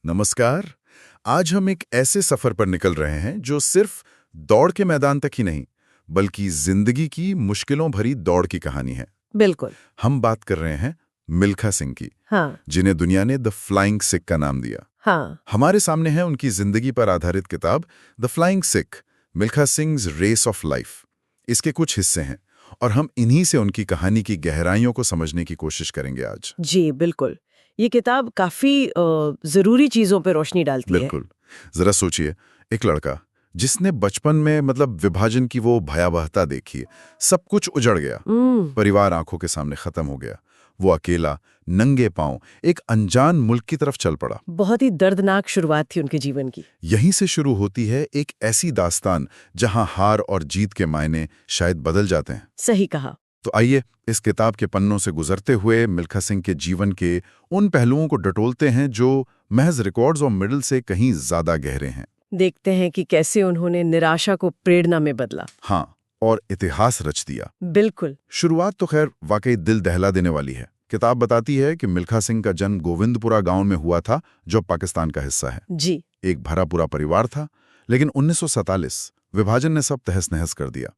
नमस्कार। आज हम एक ऐसे सफर पर निकल रहे हैं जो सिर्फ दौड़ के मैदान तक ही नहीं, बल्कि जिंदगी की मुश्किलों भरी दौड़ की कहानी है। बिल्कुल। हम बात कर रहे हैं मिल्खा सिंह की, हाँ। जिन्हें दुनिया ने द फ्लाइंग सिख का नाम दिया। हाँ। हमारे सामने है उनकी जिंदगी पर आधारित किताब the flying Sikh, Milkha Singh's race of life. इसके कुछ हिस्से हैं और हम इन्हीं से उनकी कहानी की गहराइयों को समझने की कोशिश करेंगे आज। जी बिल्कुल। ये किताब काफी जरूरी चीजों पे रोशनी डालती है। बिल्कुल। जरा सोचिए, एक लड़का जिसने बचपन में विभाजन की वो भयावहता देखी, सब कुछ उजड़ गया, परिवार आंखों के सामने खत्म हो गया, वो अकेला नंगे पांव एक अनजान मुल्क की तरफ चल पड़ा। बहुत ही दर्दनाक शुरुआत थी उनके जीवन की। यहीं से शुरू होती है एक ऐसी दास्तान जहां हार और जीत के मायने शायद बदल जाते हैं। सही कहा। तो आइए इस किताब के पन्नों से गुजरते हुए मिल्खा सिंह के जीवन के उन पहलुओं को डटोलते हैं जो महज रिकॉर्ड्स और मेडल से कहीं ज्यादा गहरे हैं। देखते हैं कि कैसे उन्होंने निराशा को प्रेरणा में बदला। हाँ, और इतिहास रच दिया। बिल्कुल। शुरुआत तो खैर वाकई दिल दहला देने वाली है। किताब बताती है कि मिल्खा सिंह का जन्म गोविंदपुरा गांव में हुआ था, जो पाकिस्तान का हिस्सा है। जी। एक भरा पूरा परिवार था, लेकिन 1947 विभाजन ने सब तहस नहस कर दिया।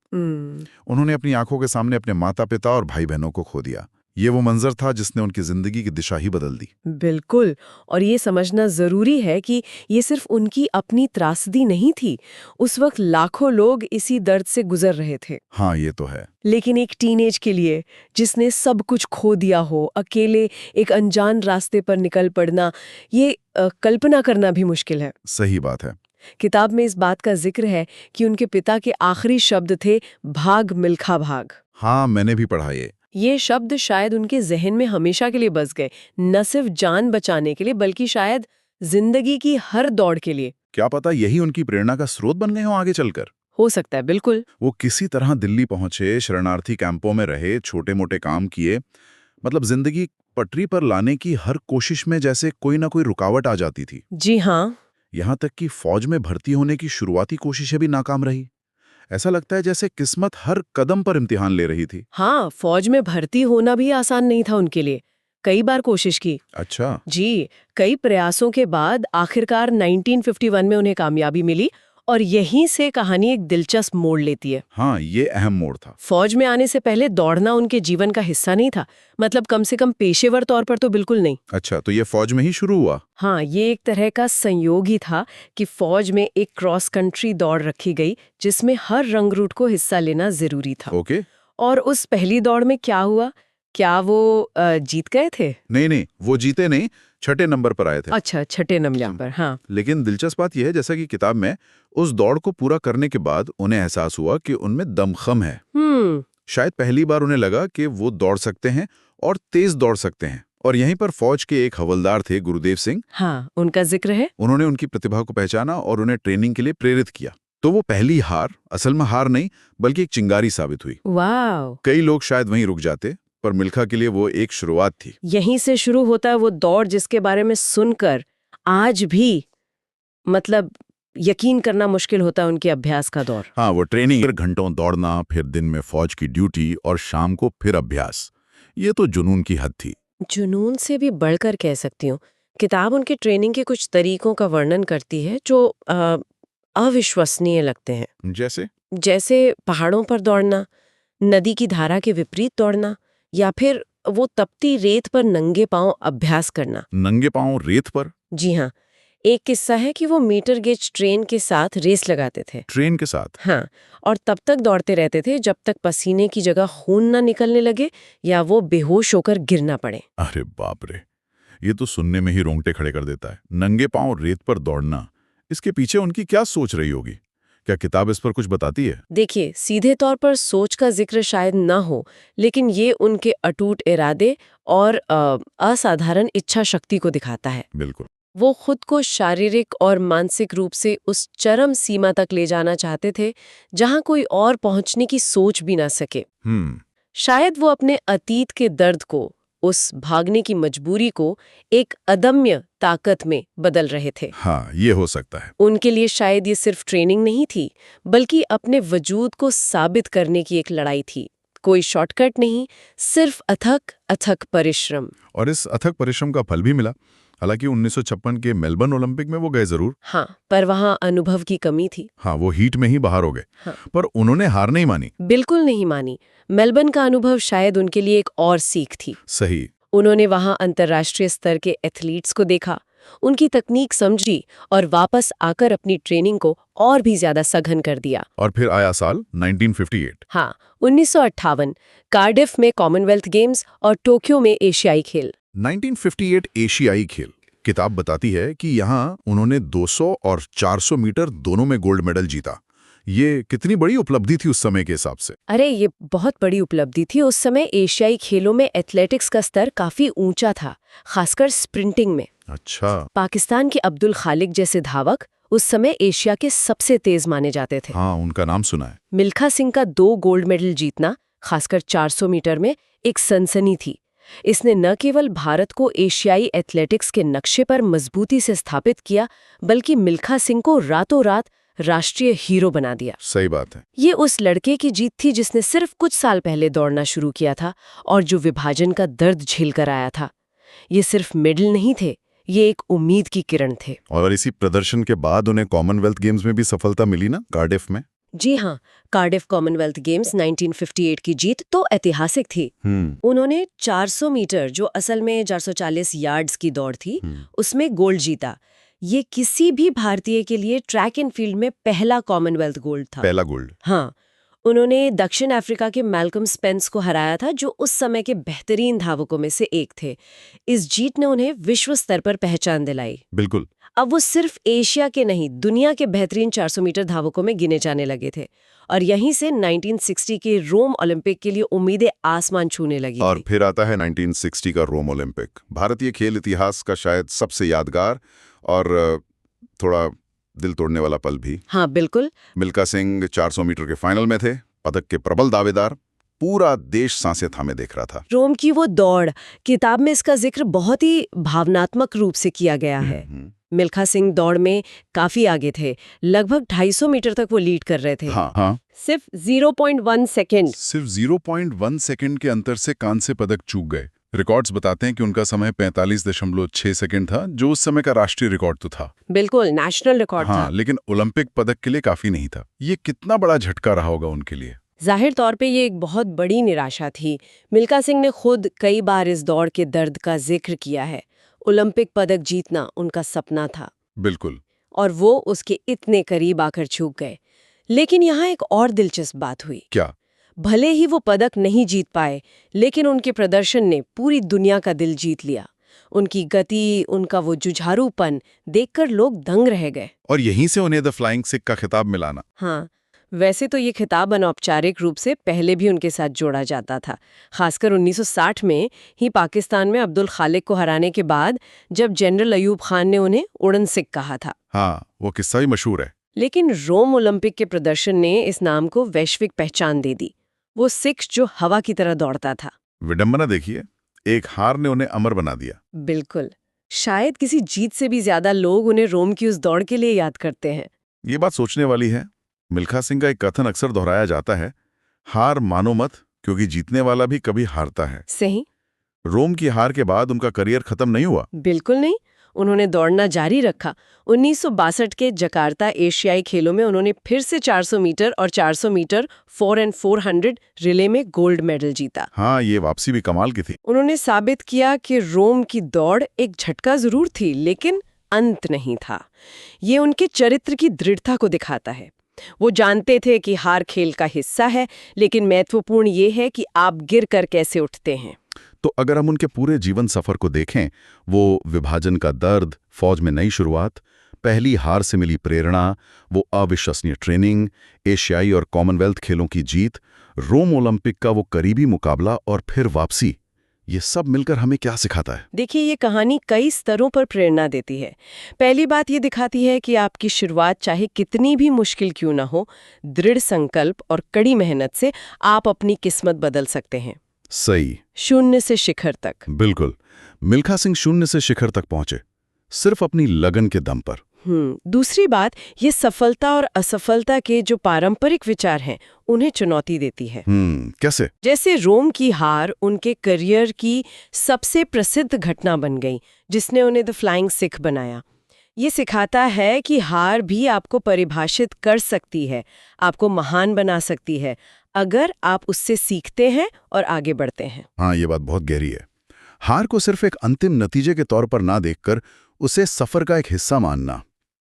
उन्होंने अपनी आंखों के सामने अपने माता पिता और भाई बहनों को खो दिया। ये वो मंजर था जिसने उनकी जिंदगी की दिशा ही बदल दी। बिल्कुल। और ये समझना जरूरी है कि ये सिर्फ उनकी अपनी त्रासदी नहीं थी। उस वक्त लाखों लोग इसी दर्द से गुजर रहे थे। हाँ, ये तो है। लेकिन एक टीनेज के लिए जिसने सब कुछ खो दिया हो, अकेले एक अनजान रास्ते पर निकल पड़ना, ये कल्पना करना भी मुश्किल है। सही बात है। किताब में इस बात का जिक्र है कि उनके पिता के आखिरी शब्द थे, भाग मिल्खा भाग। हाँ, मैंने भी पढ़ा ये शब्द शायद उनके जहन में हमेशा के लिए बस गए, न सिर्फ जान बचाने के लिए बल्कि शायद जिंदगी की हर दौड़ के लिए। क्या पता यही उनकी प्रेरणा का स्रोत बन गए हो आगे चलकर। हो सकता है। बिल्कुल। वो किसी तरह दिल्ली पहुंचे, शरणार्थी कैंपों में रहे, छोटे मोटे काम किए, जिंदगी पटरी पर लाने की हर कोशिश में जैसे कोई ना कोई रुकावट आ जाती थी। जी हाँ। यहाँ तक कि फौज में भर्ती होने की शुरुआती कोशिशें भी नाकाम रही। ऐसा लगता है जैसे किस्मत हर कदम पर इम्तिहान ले रही थी। हाँ, फौज में भर्ती होना भी आसान नहीं था उनके लिए। कई बार कोशिश की। अच्छा। जी, कई प्रयासों के बाद आखिरकार 1951 में उन्हें कामयाबी मिली और यहीं से कहानी एक दिलचस्प मोड़ लेती है। हाँ, ये अहम मोड़ था। फौज में आने से पहले दौड़ना उनके जीवन का हिस्सा नहीं था, कम से कम पेशेवर तौर पर तो बिल्कुल नहीं। अच्छा, तो ये फौज में ही शुरू हुआ? हाँ, ये एक तरह का संयोग ही था कि फौज में एक क्रॉस कंट्री दौड़ रखी गई जिसमें हर रंग रूट को हिस्सा लेना जरूरी था। ओके। और उस पहली दौड़ में क्या हुआ? क्या वो जीत गए थे? नहीं, वो जीते नहीं, छठे नंबर पर आए थे। अच्छा, छठे नंबर पर। हाँ। लेकिन दिलचस्प बात यह है, जैसा कि किताब में उस दौड़ को पूरा करने के बाद उन्हें एहसास हुआ कि उनमें दमखम है। शायद पहली बार उन्हें लगा कि वो दौड़ सकते हैं और तेज दौड़ सकते हैं। और यहीं पर फौज के एक हवलदार थे, गुरुदेव सिंह। हाँ, उनका जिक्र है। उन्होंने उनकी प्रतिभा को पहचाना और उन्हें ट्रेनिंग के लिए प्रेरित किया। तो वो पहली हार असल में हार नहीं, बल्कि एक चिंगारी साबित हुई। वाह। कई लोग शायद वहीं रुक जाते, पर मिल्खा के लिए वो एक शुरुआत थी। यहीं से शुरू होता है वो दौड़ जिसके बारे में सुनकर आज भी यकीन करना मुश्किल होता है उनके अभ्यास का दौर। हाँ, वो ट्रेनिंग, फिर घंटों दौड़ना, फिर दिन में फौज की ड्यूटी और शाम को फिर अभ्यास। ये तो जुनून की हद थी। जुनून से भी बढ़कर कह सकती हूँ। किताब उनके ट्रेनिंग के कुछ तरीकों का वर्णन करती है जो अविश्वसनीय लगते हैं। जैसे पहाड़ों पर दौड़ना, नदी की धारा के विपरीत दौड़ना, या फिर वो तपती रेत पर नंगे पांव अभ्यास करना। नंगे पांव रेत पर? जी हाँ। एक किस्सा है कि वो मीटर गेज ट्रेन के साथ रेस लगाते थे। ट्रेन के साथ? हाँ, और तब तक दौड़ते रहते थे जब तक पसीने की जगह खून ना निकलने लगे या वो बेहोश होकर गिरना पड़े। अरे बाप रे, ये तो सुनने में ही रोंगटे खड़े कर देता है। नंगे पांव रेत पर दौड़ना, इसके पीछे उनकी क्या सोच रही होगी? क्या किताब इस पर कुछ बताती है? देखिए, सीधे तौर पर सोच का जिक्र शायद ना हो, लेकिन ये उनके अटूट इरादे और असाधारण इच्छा शक्ति को दिखाता है। बिल्कुल। वो खुद को शारीरिक और मानसिक रूप से उस चरम सीमा तक ले जाना चाहते थे जहां कोई और पहुंचने की सोच भी ना सके। शायद वो अपने अतीत के दर्द को, उस भागने की मजबूरी को एक अदम्य ताकत में बदल रहे थे। हाँ, ये हो सकता है। उनके लिए शायद ये सिर्फ ट्रेनिंग नहीं थी, बल्कि अपने वजूद को साबित करने की एक लड़ाई थी। कोई शॉर्टकट नहीं, सिर्फ अथक अथक परिश्रम। और इस अथक परिश्रम का फल भी मिला। हालांकि 1956 के मेलबर्न ओलंपिक में वो गए जरूर। हाँ, पर वहाँ अनुभव की कमी थी। हाँ, वो हीट में ही बाहर हो गए। हाँ। पर उन्होंने हार नहीं मानी। बिल्कुल नहीं मानी। मेलबर्न का अनुभव शायद उनके लिए एक और सीख थी। सही। उन्होंने वहाँ अंतर्राष्ट्रीय स्तर के एथलीट्स को देखा, उनकी तकनीक समझी और वापस आकर अपनी ट्रेनिंग को और भी ज्यादा सघन कर दिया। और फिर आया साल 1958। हाँ, 1958 कार्डिफ में कॉमनवेल्थ गेम्स और टोक्यो में एशियाई खेल। 1958 एशियाई खेल। किताब बताती है कि यहाँ उन्होंने 200 और 400 मीटर दोनों में गोल्ड मेडल जीता। ये कितनी बड़ी उपलब्धि थी उस समय के हिसाब से? अरे, ये बहुत बड़ी उपलब्धि थी। उस समय एशियाई खेलों में एथलेटिक्स का स्तर काफी ऊंचा था, खासकर स्प्रिंटिंग में। अच्छा। पाकिस्तान के अब्दुल खालिक जैसे धावक उस समय एशिया के सबसे तेज माने जाते थे। हाँ, उनका नाम सुना है। मिल्खा सिंह का 2 गोल्ड मेडल जीतना, खासकर 400 मीटर में, एक सनसनी थी। इसने न केवल भारत को एशियाई एथलेटिक्स के नक्शे पर मजबूती से स्थापित किया, बल्कि मिल्खा सिंह को रातों रात राष्ट्रीय हीरो बना दिया। सही बात है। ये उस लड़के की जीत थी जिसने सिर्फ कुछ साल पहले दौड़ना शुरू किया था और जो विभाजन का दर्द झेल कर आया था। ये सिर्फ मेडल नहीं थे, ये एक उम्मीद की किरण थे। और इसी प्रदर्शन के बाद उन्हें कॉमनवेल्थ गेम्स में भी सफलता मिली ना, कार्डिफ में। जी हाँ, कार्डिफ कॉमनवेल्थ गेम्स 1958 की जीत तो ऐतिहासिक थी। उन्होंने 400 मीटर, जो असल में 440 यार्ड्स की दौड़ थी, उसमें गोल्ड जीता। ये किसी भी भारतीय के लिए ट्रैक एंड फील्ड में पहला कॉमनवेल्थ गोल्ड था। पहला गोल्ड। हाँ, उन्होंने दक्षिण अफ्रीका के मैल्कम स्पेंस को हराया था, जो उस समय के बेहतरीन धावकों में से एक थे। इस जीत ने उन्हें विश्व स्तर पर पहचान दिलाई। बिल्कुल। अब वो सिर्फ एशिया के नहीं, दुनिया के बेहतरीन 400 मीटर धावकों में गिने जाने लगे थे। और यहीं से 1960 के रोम ओलंपिक के लिए उम्मीदें आसमान छूने लगी और थी। फिर आता है 1960 का रोम ओलंपिक, भारतीय खेल इतिहास का शायद सबसे यादगार और थोड़ा दिल तोड़ने वाला पल भी। हाँ, बिल्कुल। मिल्खा सिंह 400 मीटर के फाइनल में थे, पदक के प्रबल दावेदार। पूरा देश सांसें थामे देख रहा था। रोम की वो दौड़, किताब में इसका जिक्र बहुत ही भावनात्मक रूप से किया गया है। मिल्खा सिंह दौड़ में काफी आगे थे, लगभग 250 मीटर तक वो लीड कर रहे थे। हाँ। सिर्फ 0.1 सेकेंड। सिर्फ 0.1 सेकेंड के अंतर से कांस्य पदक चूक गए। रिकॉर्ड्स बताते हैं कि उनका समय 45.6 सेकेंड था, जो उस समय का राष्ट्रीय रिकॉर्ड तो था। बिल्कुल, नेशनल रिकॉर्ड था। लेकिन ओलंपिक पदक के लिए काफी नहीं था। ये कितना बड़ा झटका रहा होगा उनके लिए। जाहिर तौर पे ये एक बहुत बड़ी निराशा थी। मिल्खा सिंह ने खुद कई बार इस दौड़ के दर्द का जिक्र किया है। ओलंपिक पदक जीतना उनका सपना था। बिल्कुल। और वो उसके इतने करीब आकर चूक गए। लेकिन यहाँ एक और दिलचस्प बात हुई। क्या? भले ही वो पदक नहीं जीत पाए, लेकिन उनके प्रदर्शन ने पूरी दुनिया का दिल जीत लिया। उनकी गति, उनका वो जुझारूपन देखकर लोग दंग रह गए। और यहीं से उन्हें द फ्लाइंग सिख का खिताब मिलाना। हाँ, वैसे तो ये खिताब अनौपचारिक रूप से पहले भी उनके साथ जोड़ा जाता था, खासकर 1960 में ही पाकिस्तान में अब्दुल खालिक को हराने के बाद, जब जनरल अयूब खान ने उन्हें उड़न सिख कहा था। हाँ, वो किस्सा भी मशहूर है। लेकिन रोम ओलंपिक के प्रदर्शन ने इस नाम को वैश्विक पहचान दे दी। वो सिख जो हवा की तरह दौड़ता था। विडंबना देखिए, एक हार ने उन्हें अमर बना दिया। बिल्कुल। शायद किसी जीत से भी ज्यादा लोग उन्हें रोम की उस दौड़ के लिए याद करते हैं। ये बात सोचने वाली है। मिल्खा सिंह का एक कथन अक्सर दोहराया जाता है, हार मानो मत, क्योंकि जीतने वाला भी कभी हारता है। सही। रोम की हार के बाद उनका करियर खत्म नहीं हुआ। बिल्कुल नहीं, उन्होंने दौड़ना जारी रखा। 1962 के जकार्ता एशियाई खेलों में उन्होंने फिर से 400 मीटर और 400 मीटर 4x400 रिले में गोल्ड मेडल जीता। हाँ, ये वापसी भी कमाल की थी। उन्होंने साबित किया कि रोम की दौड़ एक झटका जरूर थी, लेकिन अंत नहीं था। ये उनके चरित्र की दृढ़ता को दिखाता है। वो जानते थे कि हार खेल का हिस्सा है, लेकिन महत्वपूर्ण ये है कि आप गिर कर कैसे उठते हैं। तो अगर हम उनके पूरे जीवन सफर को देखें, वो विभाजन का दर्द, फौज में नई शुरुआत, पहली हार से मिली प्रेरणा, वो अविश्वसनीय ट्रेनिंग, एशियाई और कॉमनवेल्थ खेलों की जीत, रोम ओलंपिक का वो करीबी मुकाबला और फिर वापसी, ये सब मिलकर हमें क्या सिखाता है? देखिए, ये कहानी कई स्तरों पर प्रेरणा देती है। पहली बात ये दिखाती है कि आपकी शुरुआत चाहे कितनी भी मुश्किल क्यों ना हो, दृढ़ संकल्प और कड़ी मेहनत से आप अपनी किस्मत बदल सकते हैं। सही। शून्य से शिखर तक। बिल्कुल। मिल्खा सिंह शून्य से शिखर तक पहुंचे, सिर्फ अपनी लगन के दम पर। दूसरी बात, ये सफलता और असफलता के जो पारंपरिक विचार हैं उन्हें चुनौती देती है। कैसे? जैसे रोम की हार उनके करियर की सबसे प्रसिद्ध घटना बन गई, जिसने उन्हें द फ्लाइंग सिख बनाया। ये सिखाता है कि हार भी आपको परिभाषित कर सकती है, आपको महान बना सकती है, अगर आप उससे सीखते हैं और आगे बढ़ते हैं। हाँ, ये बात बहुत गहरी है। हार को सिर्फ एक अंतिम नतीजे के तौर पर ना देखकर उसे सफर का एक हिस्सा मानना।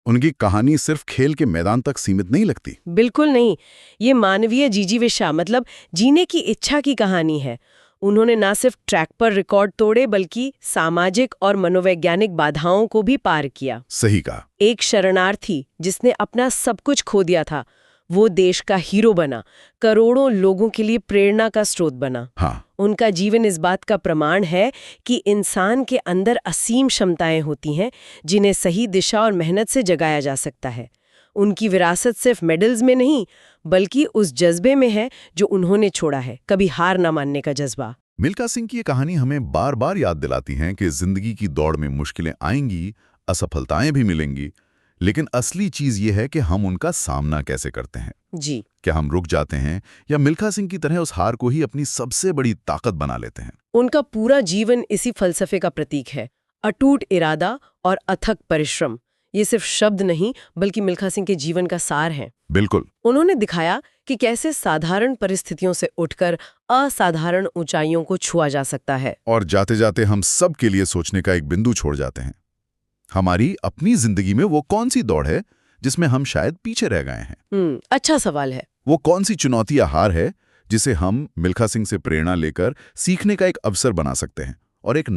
उनकी कहानी सिर्फ खेल के मैदान तक सीमित नहीं लगती। बिल्कुल नहीं, ये मानवीय जिजीविषा मतलब जीने की इच्छा की कहानी है। उन्होंने ना सिर्फ ट्रैक पर रिकॉर्ड तोड़े बल्कि सामाजिक और मनोवैज्ञानिक बाधाओं को भी पार किया। सही कहा। एक शरणार्थी जिसने अपना सब कुछ खो दिया था, वो देश का हीरो बना, करोड़ों लोगों के लिए प्रेरणा का स्रोत बना। हाँ। उनका जीवन इस बात का प्रमाण है कि इंसान के अंदर असीम क्षमताएं होती हैं जिन्हें सही दिशा और मेहनत से जगाया जा सकता है। उनकी विरासत सिर्फ मेडल्स में नहीं बल्कि उस जज्बे में है जो उन्होंने छोड़ा है, कभी हार ना मानने का जज्बा। मिल्खा सिंह की ये कहानी हमें बार बार याद दिलाती है कि जिंदगी की दौड़ में मुश्किलें आएंगी, असफलताएं भी मिलेंगी, लेकिन असली चीज ये है कि हम उनका सामना कैसे करते हैं। जी। क्या हम रुक जाते हैं या मिल्खा सिंह की तरह उस हार को ही अपनी सबसे बड़ी ताकत बना लेते हैं। उनका पूरा जीवन इसी फलसफे का प्रतीक है, अटूट इरादा और अथक परिश्रम। ये सिर्फ शब्द नहीं बल्कि मिल्खा सिंह के जीवन का सार है। बिल्कुल। उन्होंने दिखाया कि कैसे साधारण परिस्थितियों से उठकर असाधारण ऊंचाइयों को छुआ जा सकता है। और जाते जाते हम सब के लिए सोचने का एक बिंदु छोड़ जाते हैं। हमारी अपनी जिंदगी में वो कौन सी दौड़ है जिसमें हम शायद पीछे रह गए हैं? अच्छा सवाल है। वो कौन सी चुनौती या हार है जिसे हम मिल्खा सिंह से प्रेरणा लेकर सीखने का एक अवसर बना सकते हैं और एक